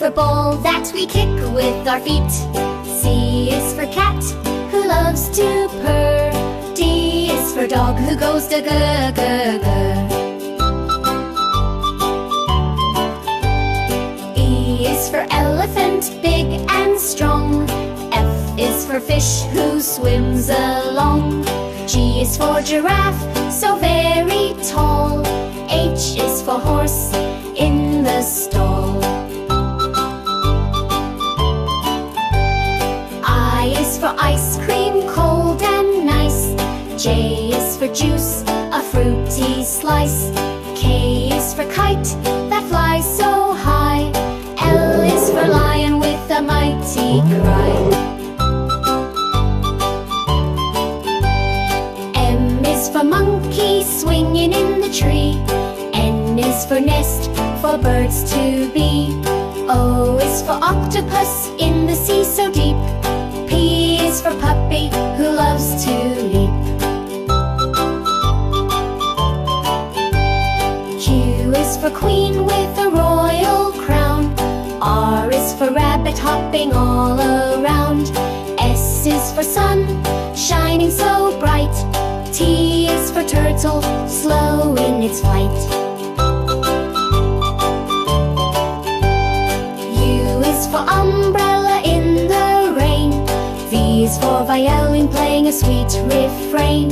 for ball that we kick with our feet. C is for cat, who loves to purr. D is for dog, who goes da-ga-ga-ga. E is for elephant, big and strong. F is for fish, who swims along. G is for giraffe, so very tall. H is for horse, in the stall. I is for ice cream, cold and nice. J is for juice, a fruity slice. K is for kite, that flies so high. L is for lion with a mighty cry. M is for monkey, swinging in the tree. N is for nest, for birds to be. O is for octopus, in the sea so deep. P is for puppy, who loves to leap. Q is for queen with a royal crown. R is for rabbit, hopping all around. S is for sun, shining so bright. T is for turtle, slow in its flight. U is for umbrella in the rain. V is for violin, playing a sweet refrain.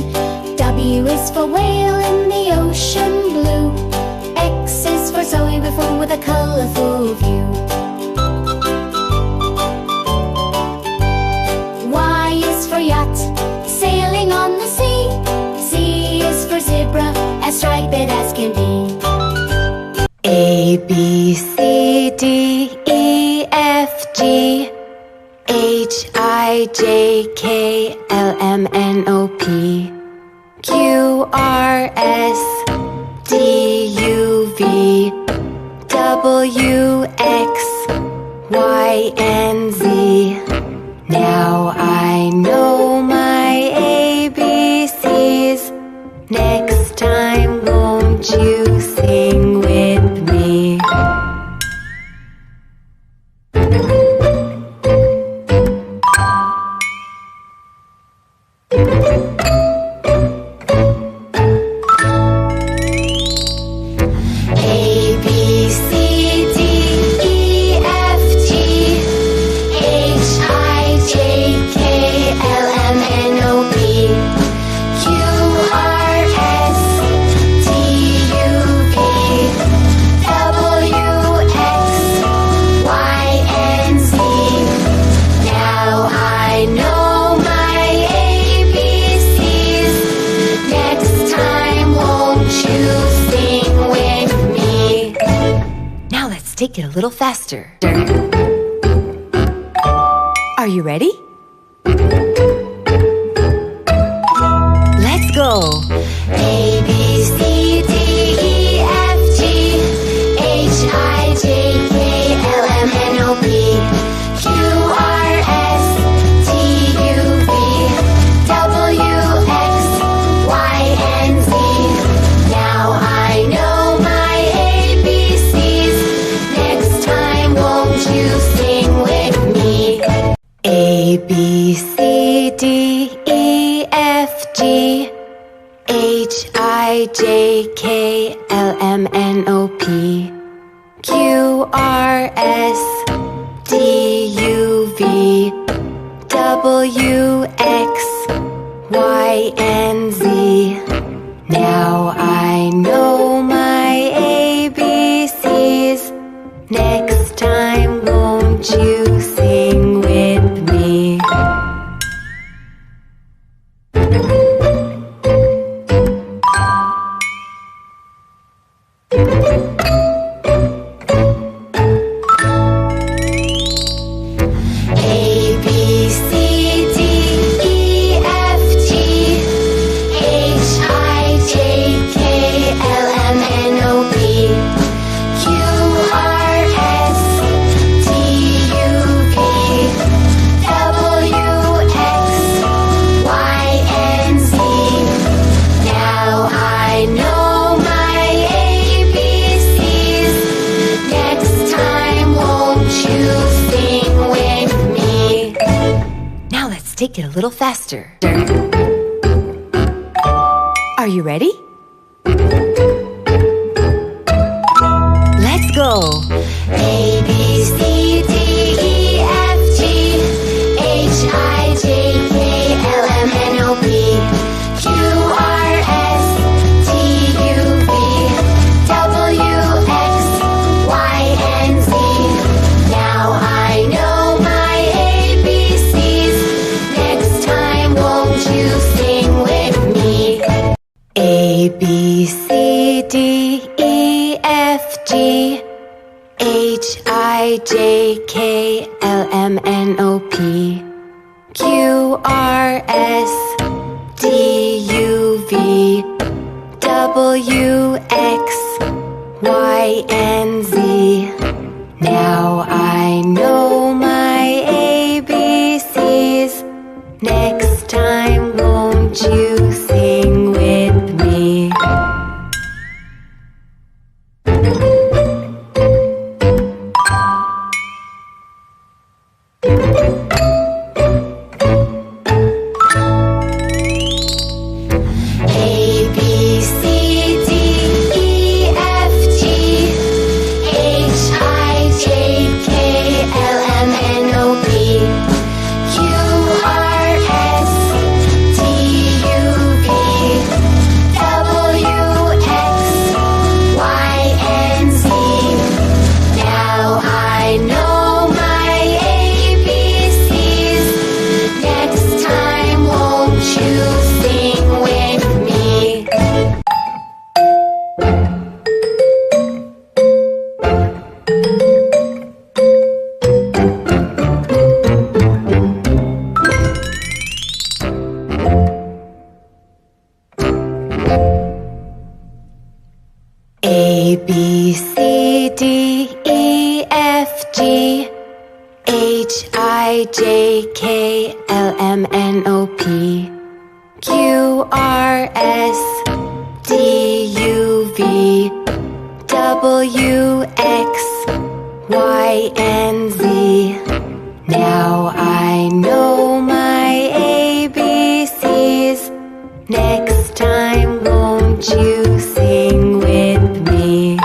W is for whale in the ocean blue. X is for sewing before with a colorful view. Y is for yacht, sailing on the sea. Z is for zebra, as striped as can be. A, B, C, D, E, F, G, H, I, J, K, L, M, N, O, P, Q, R, S, D, U, V, W, X, Y, and Z. Now I know my ABCs. Next time, won't you sing with me? Take it a little faster. Are you ready? Let's go. A, B, C, D, E, F, G, H, I, J, K, L, M, N, O, P, Q, R, S, T, U, V, W, X, Y, and Z. Now I know my ABCs. Next time, won't you sing with me? A, B, C, D, E, F, G, H, I, J, K, L, M, N, O, P, Q, R, S, D, U, V, W, X, Y, and Z. Now I know my ABCs. Next time, won't you sing with me? L take it a little faster. Are you ready? Let's go! A, B, C, D, E, F, G, H, I, J, K, L, M, N, O, P, Q, R, S, T, U, V, W, X, Y, and Z. Now I know my ABCs. Next time, won't you sing with me? A, B, C, D, E, F, G, H, I, J, K, L, M, N, O, P, Q, R, S, T, U, V, W, X, Y, and Z. Now I know my ABCs. Next time, won't you sing with me? A, B, C, D, E, F, G, H, I, J, K, L, M, N, O, P, Q, R, S, T, U, V, W, X, Y, and Z. Now I know my ABCs. Next time, won't you sing with me?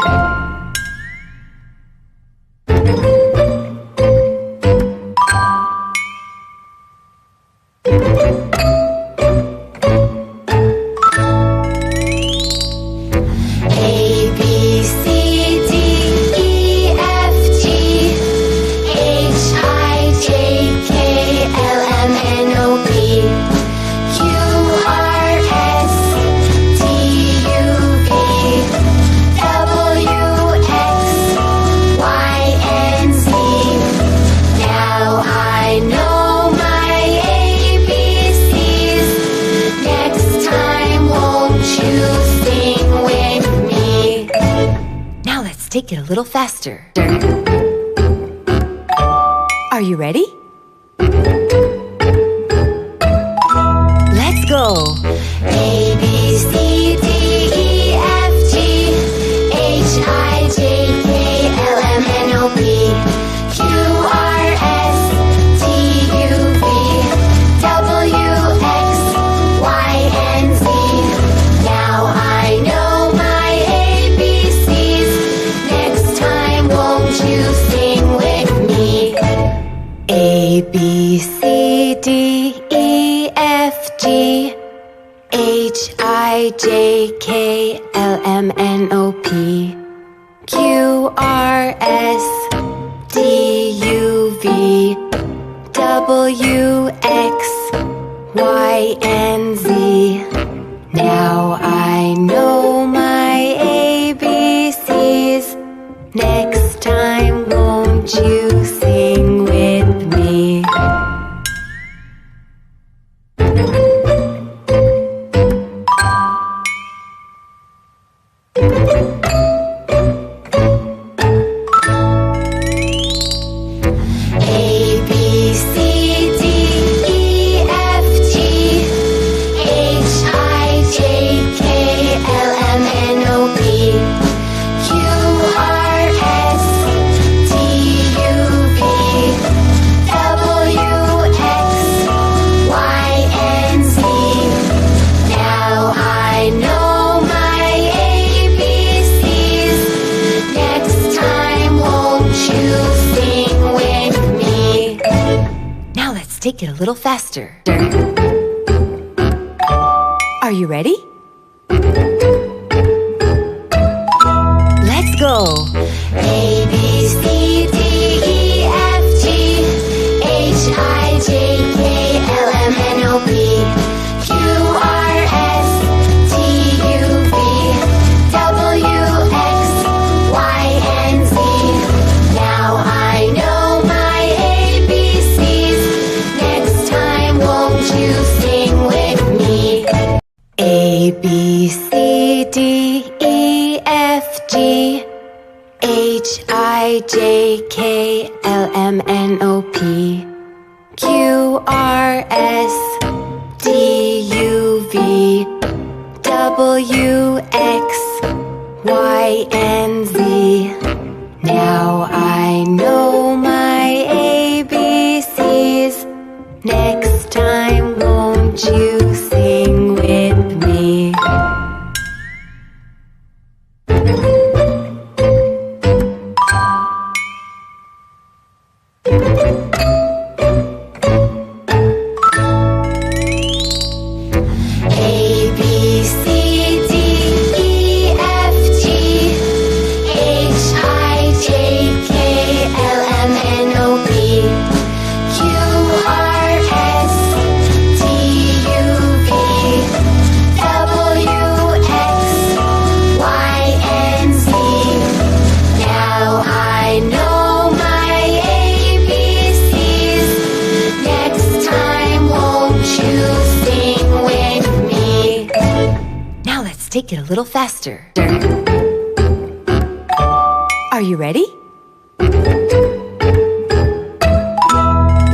Take it a little faster. Are you ready? Let's go! A, B, C, D, E, F, G, H, I, J, K, L, M, N, O, P, Q, R, S, T, U, V, W, X, Y, and Z. Now I know my ABCs. Next time, won't you sing with me? A, B, C, D, E, F, G, H, I, J, K, L, M, N, O, P, Q, R, S, T, U, V, W, X, Y, and Z. Now I know my ABCs. Next time, won't you sing with me? L, take it a little faster. Are you ready? Let's go. A, B, C, D, E, F, G, H, I, J, K, L, M, N, O, P, Q, R, S, T, U, V, W, X, Y, and Z. Now I know my ABCs. Next time, won't you sing with me? A, B, C, D, E, F, G, H, I, J, K, L, M, N, O, P, Q, R, S, T, U, V, W, X, Y, and Z. Now I know my ABCs. Next time, won't you sing with me? A, B, C, D, E, F, G, H, I, J, K, L, M, N, O, P, Q, R, S, T, U, V, W, X, Y, and Z. Now I know my ABCs. Next time, won't you sing with me? Now let's take it a little faster. Are you ready?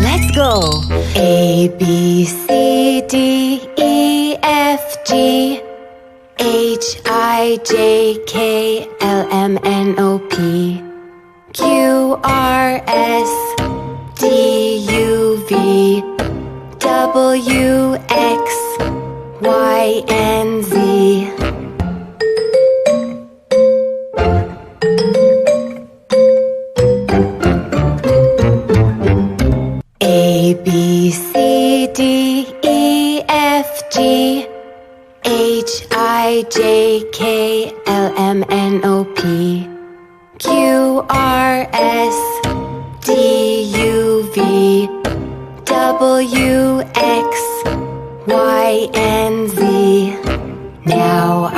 Let's go. A, B, C, D, E, F, G, H, I, J, K, L, M, N, O, P, Q, R, S, T, U, V, W, X, Y, and Z. A, B, C, D, E, F, G, H, I, J, K, L, M, N, O, P, Q, R, S, T, U, V, W, X, Y, and Z. Now